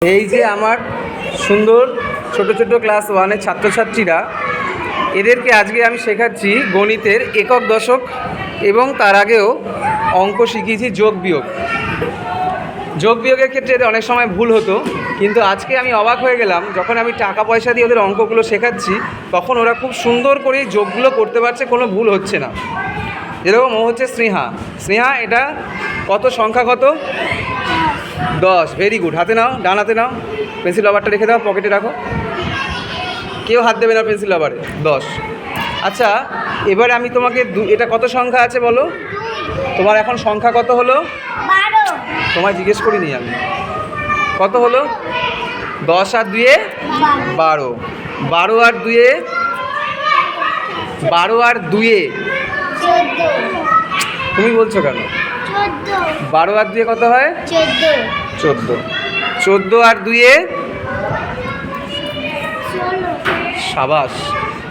এই যে আমার সুন্দর ছোট ছোট ক্লাস 1-এর ছাত্রছাত্রীরা, এদেরকে আজকে আমি শেখাচ্ছি গণিতের একক দশক এবং তার আগেও অঙ্ক শিখিয়েছি যোগ বিয়োগ। যোগ বিয়োগের ক্ষেত্রে এদের অনেক সময় ভুল হতো, কিন্তু আজকে আমি অবাক হয়ে গেলাম যখন আমি টাকা পয়সা দিয়ে ওদের অঙ্কগুলো শেখাচ্ছি, তখন ওরা খুব সুন্দর করে যোগগুলো করতে পারছে, কোনো ভুল হচ্ছে না। যেরকম ও হচ্ছে স্নেহা। স্নেহা, এটা কত সংখ্যা কত? 10। Very good. হাতে নাও, ডান হাতে নাও, পেন্সিল রাবারটা রেখে দাও, পকেটে রাখো, কেউ হাত দেবে না পেন্সিল রাবারে। 10। আচ্ছা, এবারে আমি তোমাকে এটা কত সংখ্যা আছে বলো? তোমার এখন সংখ্যা কত হলো? 12। তোমায় জিজ্ঞেস করিনি আমি, কত হলো? 10 আর 2-এ 12। 12 আর 2-এ 14। তুমি বলছো কেন? 12 আর 2-এ কত হয়? 14। 14 আর 2-এ? সাবাস।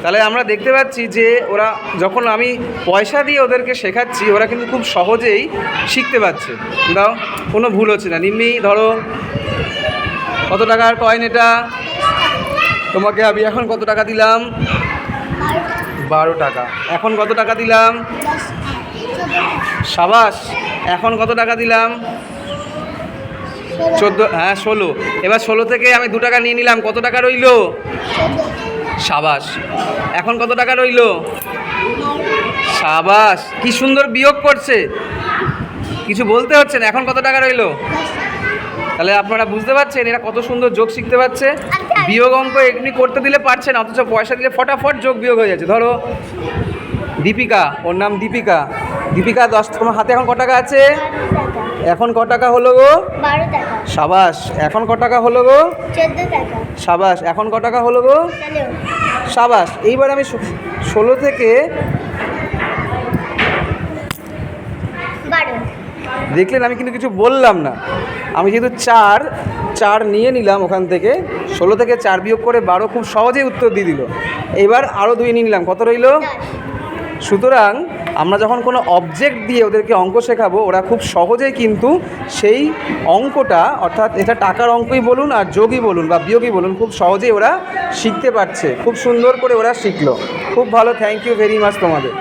তাহলে আমরা দেখতে পাচ্ছি যে ওরা যখন আমি পয়সা দিয়ে ওদেরকে শেখাচ্ছি, ওরা কিন্তু খুব সহজেই শিখতে পারছে। দাও, কোনো ভুল হচ্ছে না। নিম্মি, ধরো, কত টাকার কয়েন এটা? তোমাকে আমি এখন কত টাকা দিলাম? 12 টাকা। এখন কত টাকা দিলাম? সাবাস। এখন কত টাকা দিলাম? 14। হ্যাঁ, 16। এবার 16 থেকে আমি 2 টাকা নিয়ে নিলাম, কত টাকা রইল? সাবাস। এখন কত টাকা রইল? সাবাস। কি সুন্দর বিয়োগ করছে, কিছু বলতে হচ্ছে না। এখন কত টাকা রইল? তাহলে আপনারা বুঝতে পারছেন এরা কত সুন্দর যোগ শিখতে পারছে। বিয়োগ অঙ্ক এমনি করতে দিলে পারছে না, অথচ পয়সা দিলে ফটাফট যোগ বিয়োগ হয়ে যাচ্ছে। ধরো দীপিকা, ওর নাম দীপিকা। দীপিকা 10, তোমার হাতে এখন ক টাকা আছে? এখন ক টাকা হলো গো? 12 টাকা। সাবাস। এখন ক টাকা হলো গো? 14 টাকা। সাবাস। এখন ক টাকা হলো গো? সাবাস। এইবার আমি 16 থেকে 12। দেখলেন, আমি কিন্তু কিছু বললাম না। আমি যেহেতু চার নিয়ে নিলাম ওখান থেকে, 16 থেকে 4 বিয়োগ করে 12 খুব সহজেই উত্তর দিয়ে দিল। এবার আরও 2 নিয়ে নিলাম, কত রইল? সুতরাং আমরা যখন কোনো অবজেক্ট দিয়ে ওদেরকে অঙ্ক শেখাবো, ওরা খুব সহজেই কিন্তু সেই অঙ্কটা, অর্থাৎ এটা টাকার অঙ্কই বলুন আর যোগই বলুন বা বিয়োগই বলুন, খুব সহজেই ওরা শিখতে পারছে। খুব সুন্দর করে ওরা শিখলো। খুব ভালো। থ্যাংক ইউ ভেরি মাচ তোমাদের।